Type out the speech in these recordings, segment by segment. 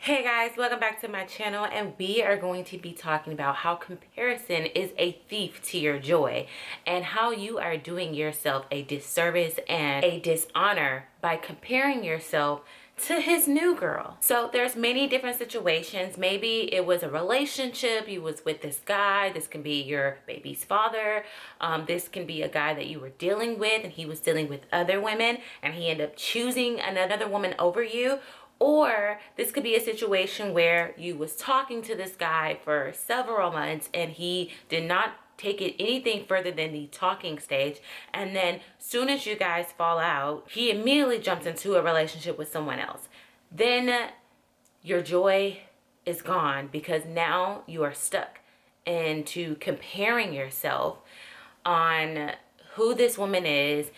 Hey guys, welcome back to my channel, and we are going to be talking about how comparison is a thief to your joy and how you are doing yourself a disservice and a dishonor by comparing yourself to his new girl. So there's many different situations. Maybe it was a relationship, you was with this guy. This can be your baby's father. This can be a guy that you were dealing with and he was dealing with other women and he ended up choosing another woman over you. Or this could be a situation where you was talking to this guy for several months and he did not take it anything further than the talking stage. And then soon as you guys fall out, he immediately jumps into a relationship with someone else. Then your joy is gone because now you are stuck into comparing yourself on who this woman is,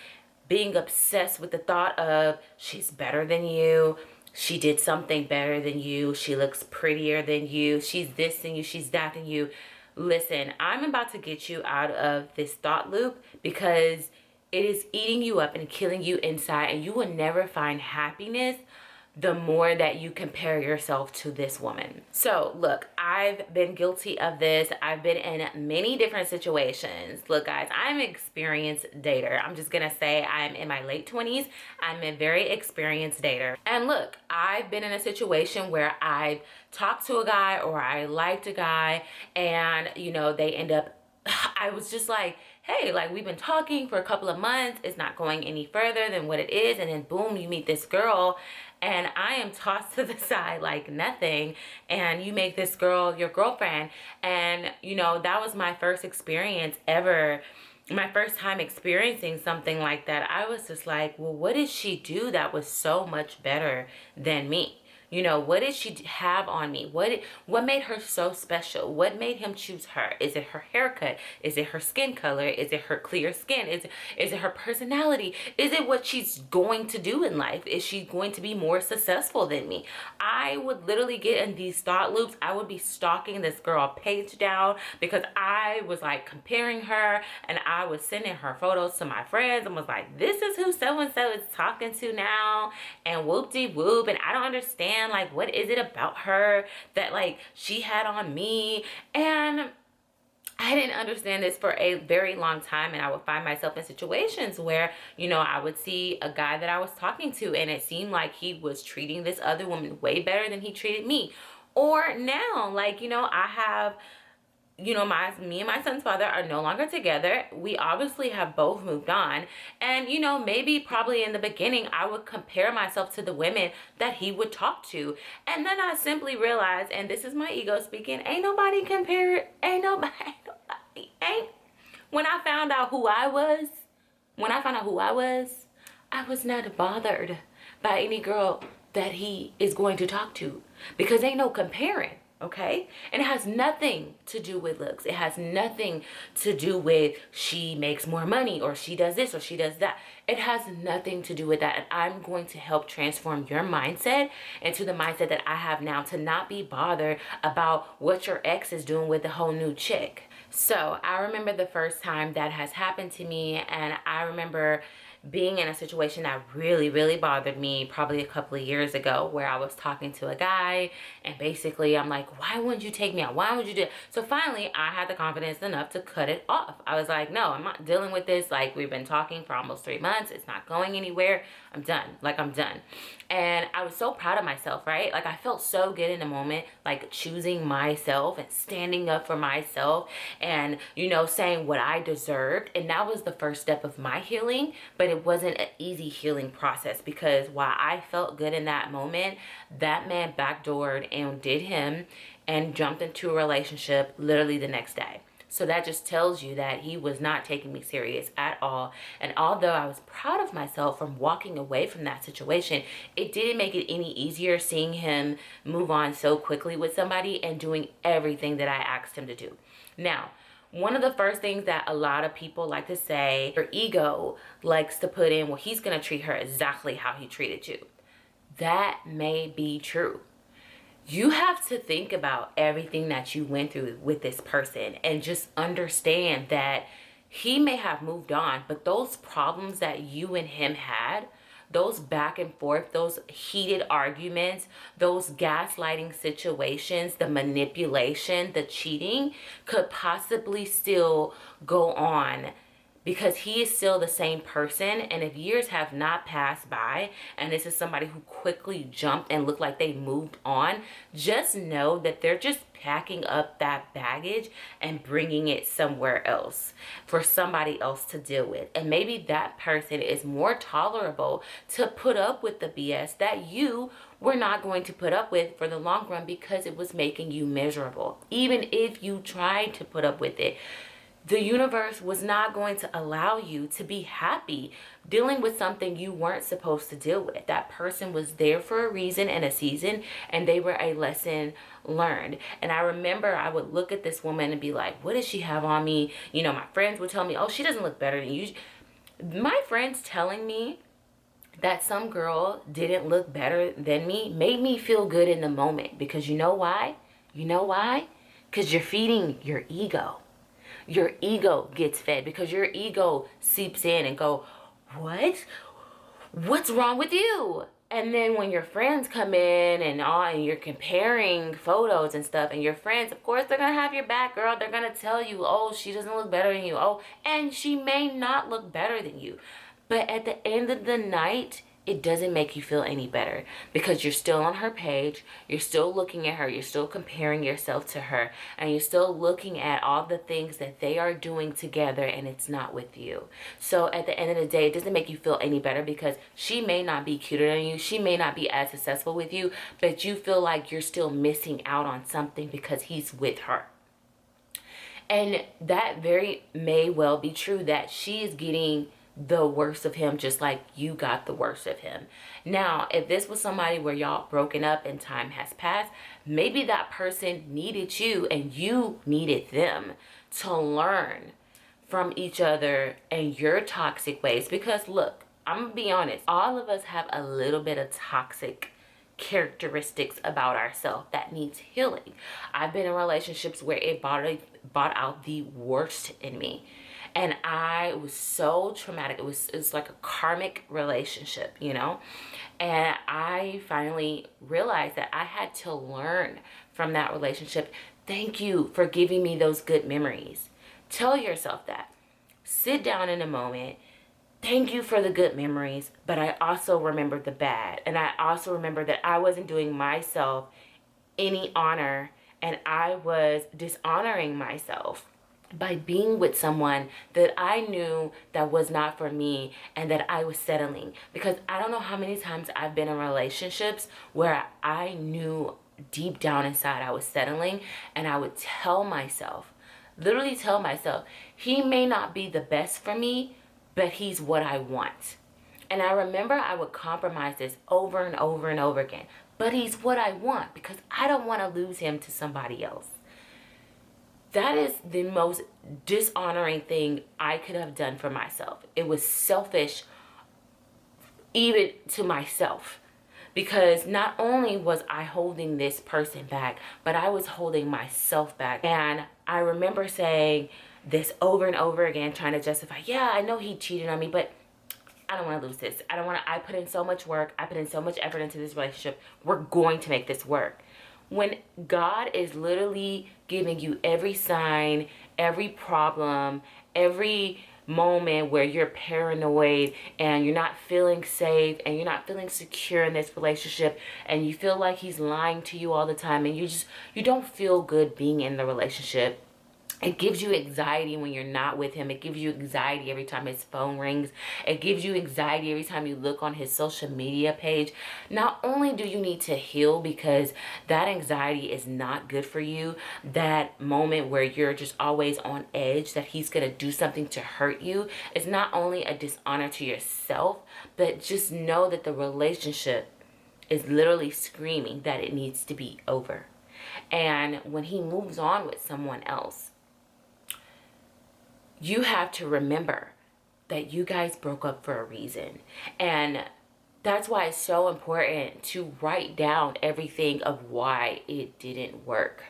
being obsessed with the thought of she's better than you. She did something better than you. She looks prettier than you. She's this than you. She's that than you. Listen, I'm about to get you out of this thought loop because it is eating you up and killing you inside, and you will never find happiness the more that you compare yourself to this woman. So look, I've been guilty of this. I've been in many different situations. Look guys, I'm an experienced dater. I'm just gonna say I'm in my late 20s. I'm a very experienced dater. And look, I've been in a situation where I've talked to a guy or I liked a guy and you know, they end up, I was just like, hey, like we've been talking for a couple of months. It's not going any further than what it is. And then boom, you meet this girl and I am tossed to the side like nothing. And you make this girl your girlfriend. And you know, that was my first experience ever. My first time experiencing something like that. I was just like, well, what did she do that was so much better than me? You know, what did she have on me? What made her so special? What made him choose her? Is it her haircut? Is it her skin color? Is it her clear skin? Is it her personality? Is it what she's going to do in life? Is she going to be more successful than me? I would literally get in these thought loops. I would be stalking this girl page down because I was like comparing her and I was sending her photos to my friends and was like, this is who so-and-so is talking to now and whoop-de-whoop, and I don't understand like what is it about her that like she had on me. And I didn't understand this for a very long time, and I would find myself in situations where, you know, I would see a guy that I was talking to and it seemed like he was treating this other woman way better than he treated me. Or now, like, you know, I have, you know, me and my son's father are no longer together. We obviously have both moved on. And, you know, maybe probably in the beginning, I would compare myself to the women that he would talk to. And then I simply realized, and this is my ego speaking, ain't nobody compared, ain't nobody. When I found out who I was, I was not bothered by any girl that he is going to talk to because ain't no comparing. Okay, and it has nothing to do with looks. It has nothing to do with she makes more money or she does this or she does that. It has nothing to do with that. And I'm going to help transform your mindset into the mindset that I have now, to not be bothered about what your ex is doing with a whole new chick. So I remember the first time that has happened to me, and I remember being in a situation that really bothered me probably a couple of years ago, where I was talking to a guy and basically I'm like, why wouldn't you take me out? Why would you do it? So finally I had the confidence enough to cut it off. I was like, no, I'm not dealing with this. Like, we've been talking for almost 3 months. It's not going anywhere. I'm done. Like, I'm done. And I was so proud of myself, right? Like, I felt so good in the moment, like choosing myself and standing up for myself and, you know, saying what I deserved. And that was the first step of my healing. But it wasn't an easy healing process, because while I felt good in that moment, that man backdoored and did him and jumped into a relationship literally the next day. So that just tells you that he was not taking me serious at all. And although I was proud of myself from walking away from that situation, it didn't make it any easier seeing him move on so quickly with somebody and doing everything that I asked him to do. Now, one of the first things that a lot of people like to say, your ego likes to put in, well, he's going to treat her exactly how he treated you. That may be true. You have to think about everything that you went through with this person and just understand that he may have moved on, but those problems that you and him had, those back and forth, those heated arguments, those gaslighting situations, the manipulation, the cheating could possibly still go on, because he is still the same person. And if years have not passed by and this is somebody who quickly jumped and looked like they moved on, just know that they're just packing up that baggage and bringing it somewhere else for somebody else to deal with. And maybe that person is more tolerable to put up with the BS that you were not going to put up with for the long run, because it was making you miserable. Even if you tried to put up with it, the universe was not going to allow you to be happy dealing with something you weren't supposed to deal with. That person was there for a reason and a season, and they were a lesson learned. And I remember I would look at this woman and be like, what does she have on me? You know, my friends would tell me, oh, she doesn't look better than you. My friends telling me that some girl didn't look better than me made me feel good in the moment. Because you know why? You know why? Because you're feeding your ego. Your ego gets fed, because your ego seeps in and go, what's wrong with you? And then when your friends come in and you're comparing photos and stuff, and your friends, of course, they're gonna have your back, girl. They're gonna tell you, oh, she doesn't look better than you. Oh, and she may not look better than you, but at the end of the night, it doesn't make you feel any better, because you're still on her page, you're still looking at her, you're still comparing yourself to her, and you're still looking at all the things that they are doing together, and it's not with you. So at the end of the day, it doesn't make you feel any better, because she may not be cuter than you, she may not be as successful with you, but you feel like you're still missing out on something because he's with her. And that very may well be true, that she is getting the worst of him just like you got the worst of him. Now, if this was somebody where y'all broken up and time has passed, maybe that person needed you and you needed them to learn from each other and your toxic ways. Because look, I'm gonna be honest, all of us have a little bit of toxic characteristics about ourselves that needs healing. I've been in relationships where it brought out the worst in me. And I was so traumatic. It was like a karmic relationship, you know? And I finally realized that I had to learn from that relationship. Thank you for giving me those good memories. Tell yourself that. Sit down in a moment. Thank you for the good memories, but I also remember the bad. And I also remember that I wasn't doing myself any honor, and I was dishonoring myself by being with someone that I knew that was not for me, and that I was settling. Because I don't know how many times I've been in relationships where I knew deep down inside I was settling, and I would literally tell myself, he may not be the best for me, but he's what I want. And I remember I would compromise this over and over and over again. But he's what I want, because I don't want to lose him to somebody else. That is the most dishonoring thing I could have done for myself. It was selfish, even to myself. Because not only was I holding this person back, but I was holding myself back. And I remember saying this over and over again, trying to justify, yeah, I know he cheated on me, but I don't want to lose this. I put in so much work. I put in so much effort into this relationship. We're going to make this work. When God is literally giving you every sign, every problem, every moment where you're paranoid and you're not feeling safe and you're not feeling secure in this relationship, and you feel like he's lying to you all the time, and you don't feel good being in the relationship. It gives you anxiety when you're not with him. It gives you anxiety every time his phone rings. It gives you anxiety every time you look on his social media page. Not only do you need to heal, because that anxiety is not good for you, that moment where you're just always on edge that he's going to do something to hurt you, is not only a dishonor to yourself, but just know that the relationship is literally screaming that it needs to be over. And when he moves on with someone else, you have to remember that you guys broke up for a reason. And that's why it's so important to write down everything of why it didn't work.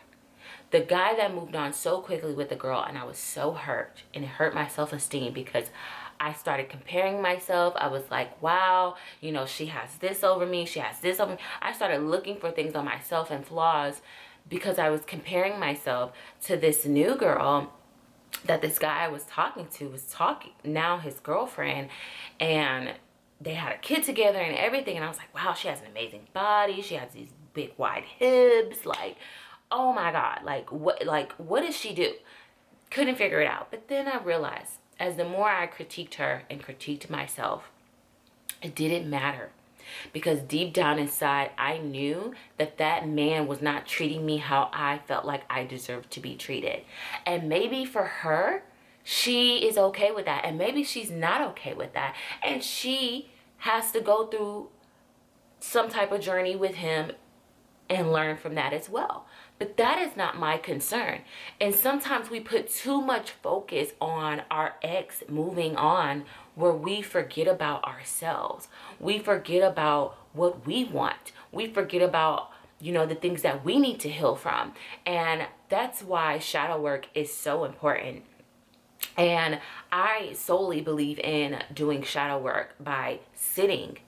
The guy that moved on so quickly with the girl, and I was so hurt, and it hurt my self-esteem, because I started comparing myself. I was like, wow, you know, she has this over me. She has this over me. I started looking for things on myself and flaws because I was comparing myself to this new girl that this guy I was talking to was talking, now his girlfriend, and they had a kid together and everything. And I was like, wow, she has an amazing body. She has these big wide hips. Like, oh my God, what does she do? Couldn't figure it out. But then I realized, as the more I critiqued her and critiqued myself, it didn't matter. Because deep down inside, I knew that that man was not treating me how I felt like I deserved to be treated. And maybe for her, she is okay with that. And maybe she's not okay with that. And she has to go through some type of journey with him and learn from that as well. But that is not my concern. And sometimes we put too much focus on our ex moving on, where we forget about ourselves. We forget about what we want. We forget about, you know, the things that we need to heal from. And that's why shadow work is so important. And I solely believe in doing shadow work by sitting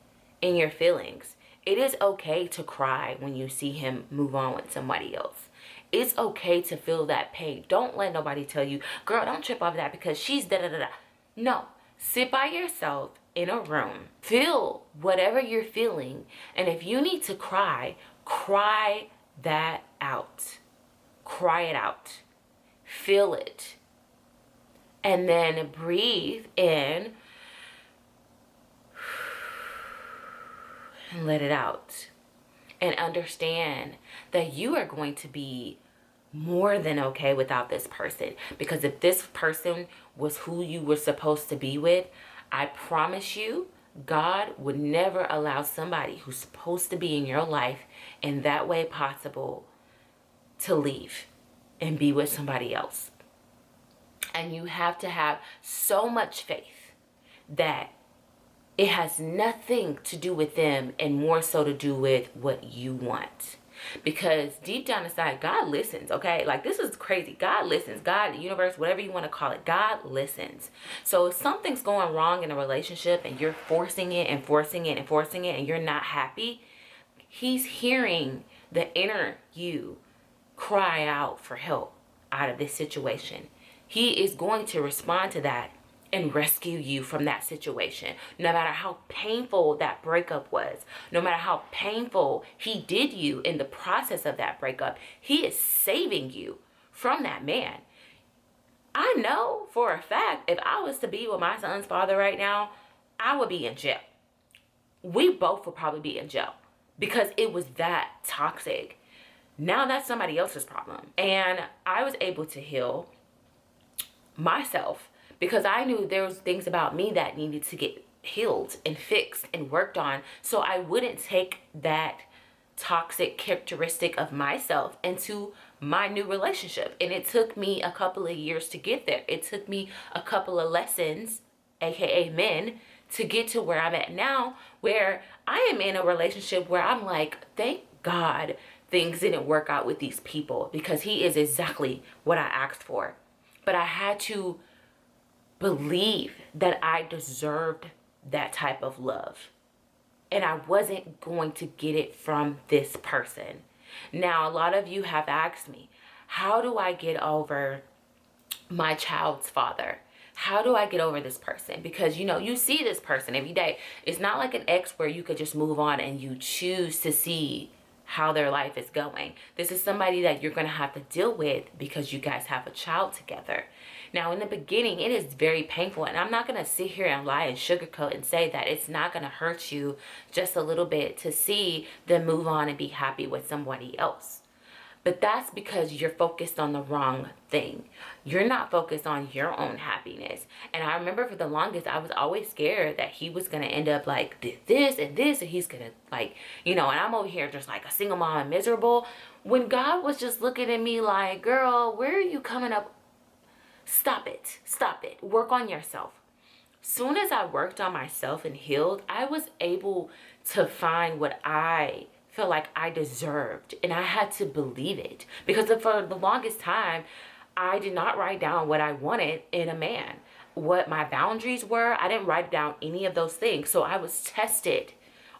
in your feelings. It is okay to cry when you see him move on with somebody else. It's okay to feel that pain. Don't let nobody tell you, girl, don't trip off that because she's da-da-da-da. No. Sit by yourself in a room. Feel whatever you're feeling. And if you need to cry, cry that out. Cry it out. Feel it. And then breathe in and let it out. And understand that you are going to be more than okay without this person. Because if this person was who you were supposed to be with, I promise you, God would never allow somebody who's supposed to be in your life in that way possible to leave and be with somebody else. And you have to have so much faith that it has nothing to do with them and more so to do with what you want. Because deep down inside, God listens, okay? Like, this is crazy. God listens. God, the universe, whatever you want to call it, God listens. So if something's going wrong in a relationship and you're forcing it and forcing it and forcing it and you're not happy, he's hearing the inner you cry out for help out of this situation. He is going to respond to that and rescue you from that situation. No matter how painful that breakup was, no matter how painful he did you in the process of that breakup, he is saving you from that man. I know for a fact, if I was to be with my son's father right now, I would be in jail. We both would probably be in jail because it was that toxic. Now that's somebody else's problem. And I was able to heal myself because I knew there was things about me that needed to get healed and fixed and worked on, so I wouldn't take that toxic characteristic of myself into my new relationship. And it took me a couple of years to get there. It took me a couple of lessons, aka men, to get to where I'm at now, where I am in a relationship where I'm like, thank God things didn't work out with these people, because he is exactly what I asked for. But I had to believe that I deserved that type of love. And I wasn't going to get it from this person. Now, a lot of you have asked me, how do I get over my child's father? How do I get over this person? Because, you know, you see this person every day. It's not like an ex where you could just move on and you choose to see how their life is going. This is somebody that you're going to have to deal with because you guys have a child together. Now, in the beginning, it is very painful, and I'm not going to sit here and lie and sugarcoat and say that it's not going to hurt you just a little bit to see them move on and be happy with somebody else. But that's because you're focused on the wrong thing. You're not focused on your own happiness. And I remember for the longest, I was always scared that he was going to end up like this and this, and he's going to, like, you know, and I'm over here just like a single mom and miserable. When God was just looking at me like, girl, where are you coming up? Stop it. Stop it. Work on yourself. Soon as I worked on myself and healed, I was able to find what I felt like I deserved, and I had to believe it, because for the longest time I did not write down what I wanted in a man. what my boundaries were. I didn't write down any of those things. So I was tested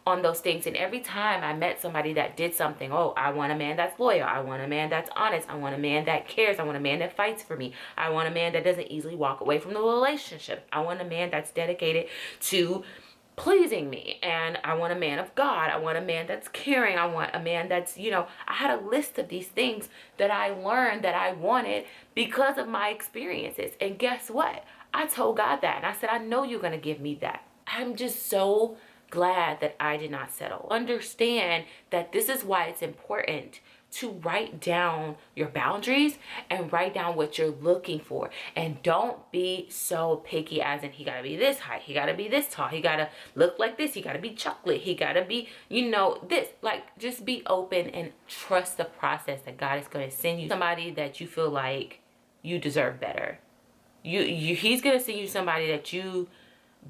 on those things. And every time I met somebody that did something, oh, I want a man that's loyal. I want a man that's honest. I want a man that cares. I want a man that fights for me. I want a man that doesn't easily walk away from the relationship. I want a man that's dedicated to pleasing me. And I want a man of God. I want a man that's caring. I want a man that's, you know, I had a list of these things that I learned that I wanted because of my experiences. And guess what? I told God that. And I said, I know you're going to give me that. I'm just so glad that I did not settle. Understand that this is why it's important to write down your boundaries and write down what you're looking for. And don't be so picky as in he gotta be this height, he gotta be this tall, he gotta look like this, he gotta be chocolate, he gotta be, you know, this. Like, just be open and trust the process that God is gonna send you somebody that you feel like you deserve better. He's gonna send you somebody that you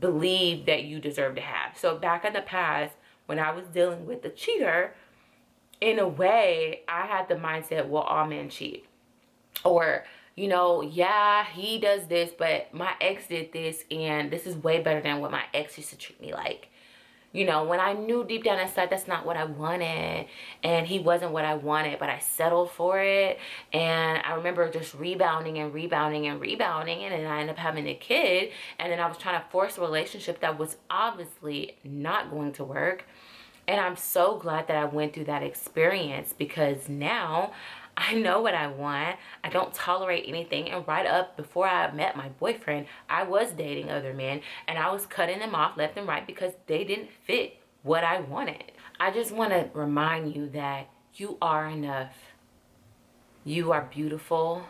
believe that you deserve to have. So back in the past, when I was dealing with the cheater, in a way, I had the mindset, well, all men cheat. Or, you know, yeah, he does this, but my ex did this, and this is way better than what my ex used to treat me like. You know, when I knew deep down inside that's not what I wanted, and he wasn't what I wanted, but I settled for it. And I remember just rebounding and rebounding and rebounding, and then I ended up having a kid, and then I was trying to force a relationship that was obviously not going to work. And I'm so glad that I went through that experience, because now I know what I want. I don't tolerate anything. And right up before I met my boyfriend, I was dating other men, and I was cutting them off left and right because they didn't fit what I wanted. I just want to remind you that you are enough. You are beautiful.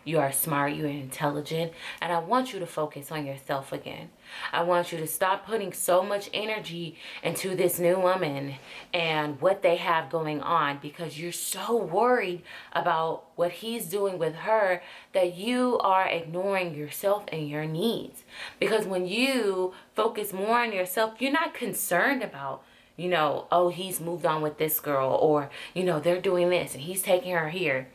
You are smart, you are intelligent, and I want you to focus on yourself again. I want you to stop putting so much energy into this new woman and what they have going on, because you're so worried about what he's doing with her that you are ignoring yourself and your needs. Because when you focus more on yourself, you're not concerned about, you know, oh, he's moved on with this girl, or, you know, they're doing this and he's taking her here.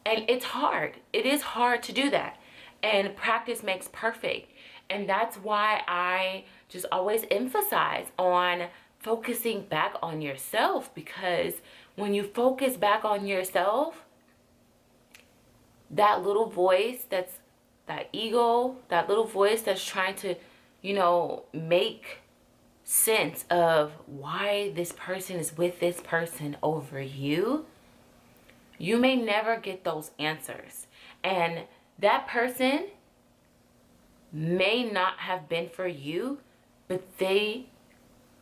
And it's hard. It is hard to do that. And practice makes perfect. And that's why I just always emphasize on focusing back on yourself. Because when you focus back on yourself, that little voice, that's that ego, that little voice that's trying to, you know, make sense of why this person is with this person over you, you may never get those answers. And that person may not have been for you, but they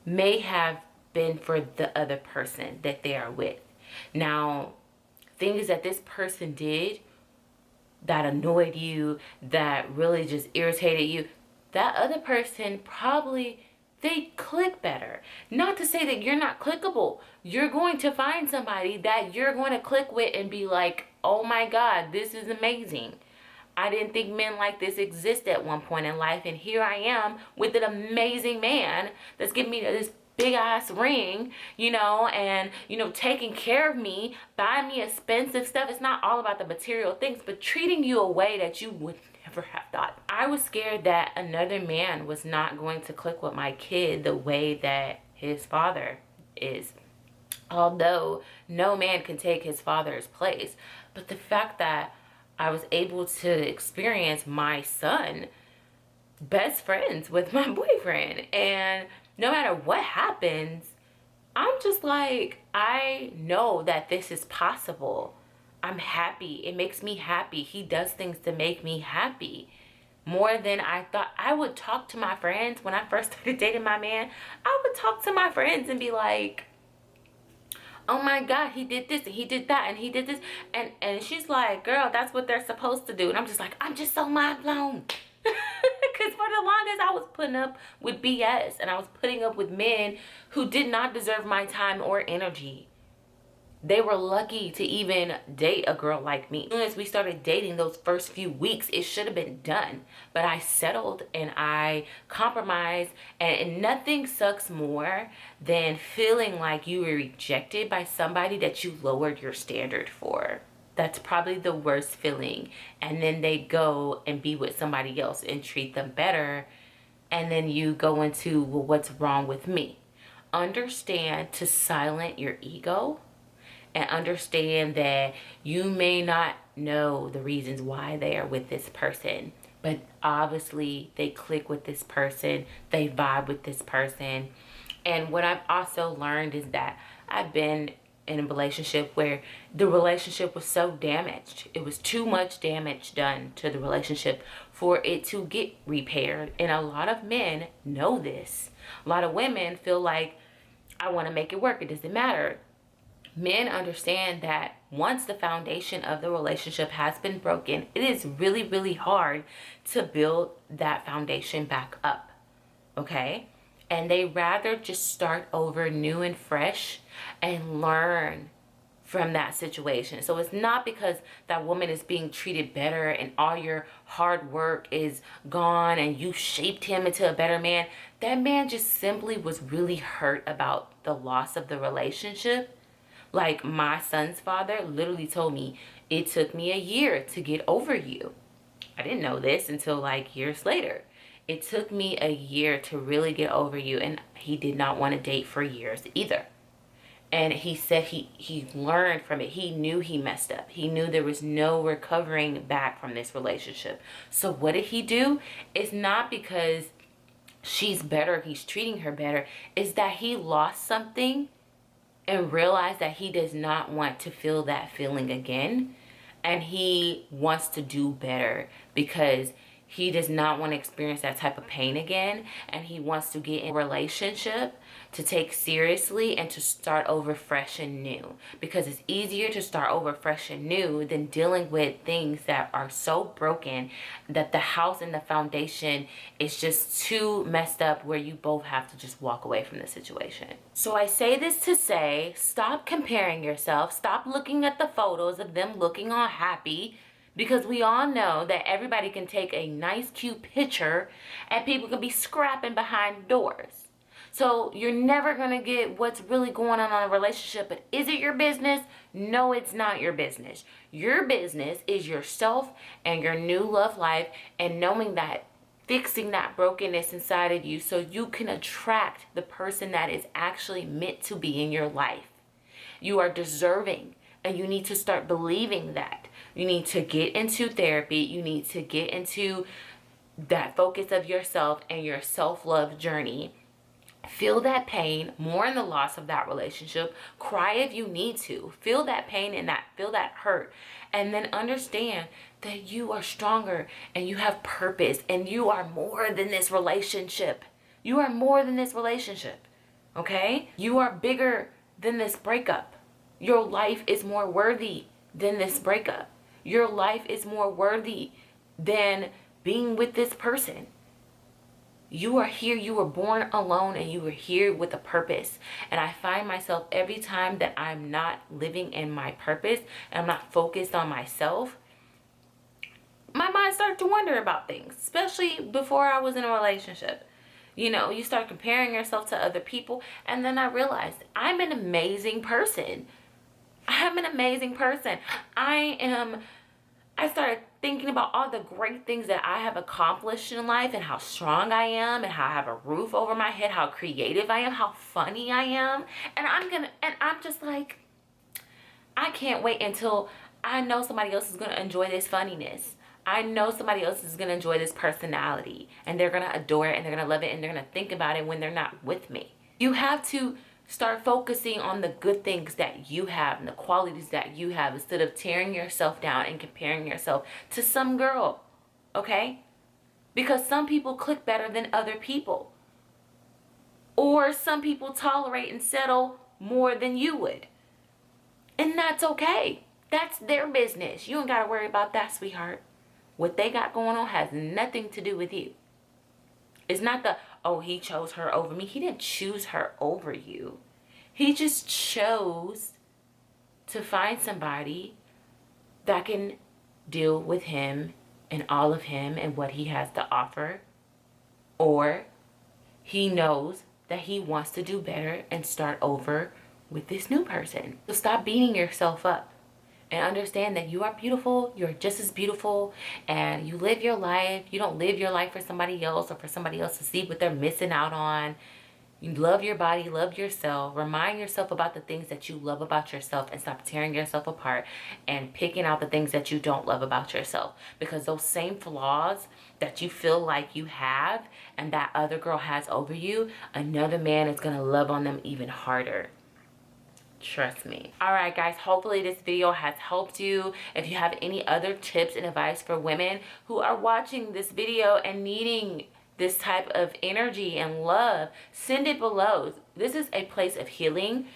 may have been for the other person that they are with. Now, things that this person did that annoyed you, that really just irritated you, that other person probably, they click better. Not to say that you're not clickable. You're going to find somebody that you're going to click with and be like, oh my God, this is amazing. I didn't think men like this exist at one point in life, and here I am with an amazing man that's giving me this big ass ring, you know, and, you know, taking care of me, buying me expensive stuff. It's not all about the material things, but treating you a way that you would never have thought. I was scared that another man was not going to click with my kid the way that his father is. Although no man can take his father's place. But the fact that I was able to experience my son best friends with my boyfriend, and no matter what happens, I'm just like, I know that this is possible. I'm happy. It makes me happy. He does things to make me happy more than I thought. I would talk to my friends when I first started dating my man. I would talk to my friends and be like, oh my God, he did this and he did that and he did this. And she's like, girl, that's what they're supposed to do. And I'm just like, I'm just so mind blown. Because for the longest I was putting up with BS, and I was putting up with men who did not deserve my time or energy. They were lucky to even date a girl like me. As soon as we started dating, those first few weeks, it should have been done. But I settled and I compromised, and nothing sucks more than feeling like you were rejected by somebody that you lowered your standard for. That's probably the worst feeling. And then they go and be with somebody else and treat them better. And then you go into, well, what's wrong with me? Understand to silence your ego and understand that you may not know the reasons why they are with this person, but obviously they click with this person, they vibe with this person. And what I've also learned is that I've been in a relationship where the relationship was so damaged. It was too much damage done to the relationship for it to get repaired. And a lot of men know this. A lot of women feel like, I want to make it work. It doesn't matter. Men understand that once the foundation of the relationship has been broken, it is really, really hard to build that foundation back up. Okay? And they rather just start over new and fresh and learn from that situation. So it's not because that woman is being treated better and all your hard work is gone and you shaped him into a better man. That man just simply was really hurt about the loss of the relationship. Like my son's father literally told me, it took me a year to get over you. I didn't know this until like years later. It took me a year to really get over you, and he did not want to date for years either. And he said he learned from it. He knew he messed up. He knew there was no recovering back from this relationship. So what did he do? It's not because she's better, he's treating her better. It's that he lost something and realized that he does not want to feel that feeling again. And he wants to do better because he does not want to experience that type of pain again. And he wants to get in a relationship to take seriously and to start over fresh and new. Because it's easier to start over fresh and new than dealing with things that are so broken that the house and the foundation is just too messed up where you both have to just walk away from the situation. So I say this to say, stop comparing yourself. Stop looking at the photos of them looking all happy. Because we all know that everybody can take a nice, cute picture and people can be scrapping behind doors. So you're never going to get what's really going on in a relationship. But is it your business? No, it's not your business. Your business is yourself and your new love life, and knowing that, fixing that brokenness inside of you so you can attract the person that is actually meant to be in your life. You are deserving, and you need to start believing that. You need to get into therapy. You need to get into that focus of yourself and your self-love journey. Feel that pain, mourn the loss of that relationship, cry if you need to. Feel that pain and feel that hurt. And then understand that you are stronger and you have purpose and you are more than this relationship. You are more than this relationship. Okay? You are bigger than this breakup. Your life is more worthy than this breakup. Your life is more worthy than being with this person. You are here, you were born alone, and you were here with a purpose. And I find myself every time that I'm not living in my purpose and I'm not focused on myself, my mind starts to wonder about things, especially before I was in a relationship. You know, you start comparing yourself to other people, and then I realized I'm an amazing person. I'm an amazing person. I started thinking about all the great things that I have accomplished in life and how strong I am and how I have a roof over my head, how creative I am, how funny I am. And I'm just like, I can't wait until I know somebody else is going to enjoy this funniness. I know somebody else is going to enjoy this personality, and they're going to adore it and they're going to love it and they're going to think about it when they're not with me. You have to start focusing on the good things that you have and the qualities that you have instead of tearing yourself down and comparing yourself to some girl, okay? Because some people click better than other people. Or some people tolerate and settle more than you would. And that's okay. That's their business. You ain't got to worry about that, sweetheart. What they got going on has nothing to do with you. It's not the, oh, he chose her over me. He didn't choose her over you. He just chose to find somebody that can deal with him and all of him and what he has to offer. Or he knows that he wants to do better and start over with this new person. So stop beating yourself up and understand that you are beautiful. You're just as beautiful, and you live your life. You don't live your life for somebody else or for somebody else to see what they're missing out on. You love your body, love yourself. Remind yourself about the things that you love about yourself and stop tearing yourself apart and picking out the things that you don't love about yourself. Because those same flaws that you feel like you have and that other girl has over you, another man is going to love on them even harder. Trust me. All right, guys, hopefully this video has helped you. If you have any other tips and advice for women who are watching this video and needing this type of energy and love, send it below. This is a place of healing.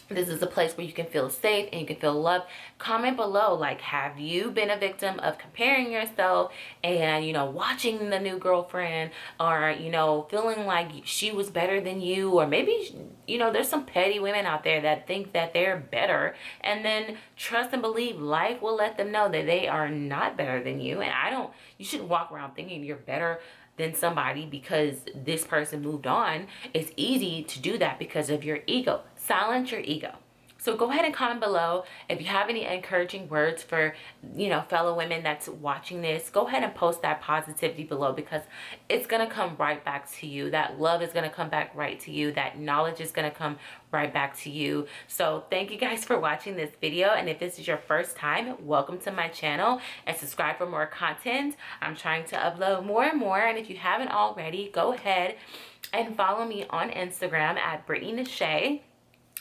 This is a place where you can feel safe and you can feel loved. Comment below, like, have you been a victim of comparing yourself and, you know, watching the new girlfriend, or, you know, feeling like she was better than you, or maybe, you know, there's some petty women out there that think that they're better, and then trust and believe life will let them know that they are not better than you. And you shouldn't walk around thinking you're better than somebody because this person moved on. It's easy to do that because of your ego. Silence your ego. So go ahead and comment below if you have any encouraging words for, you know, fellow women that's watching this. Go ahead and post that positivity below, because it's going to come right back to you. That love is going to come back right to you. That knowledge is going to come right back to you. So thank you guys for watching this video. And if this is your first time, welcome to my channel and subscribe for more content. I'm trying to upload more and more. And if you haven't already, go ahead and follow me on Instagram at Brittany Nashay.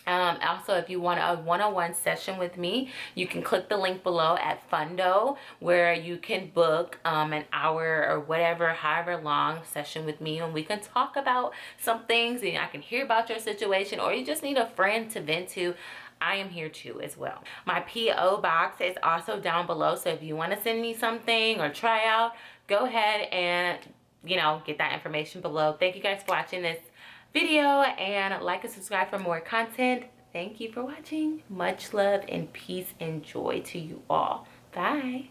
Also, if you want a one-on-one session with me, you can click the link below at Fundo, where you can book an hour or whatever, however long session with me, and we can talk about some things and I can hear about your situation, or you just need a friend to vent to. I am here too as well. My P.O. box is also down below, so if you want to send me something or try out, go ahead and, you know, get that information below. Thank you guys for watching this video, and like and subscribe for more content. Thank you for watching. Much love and peace and joy to you all. Bye.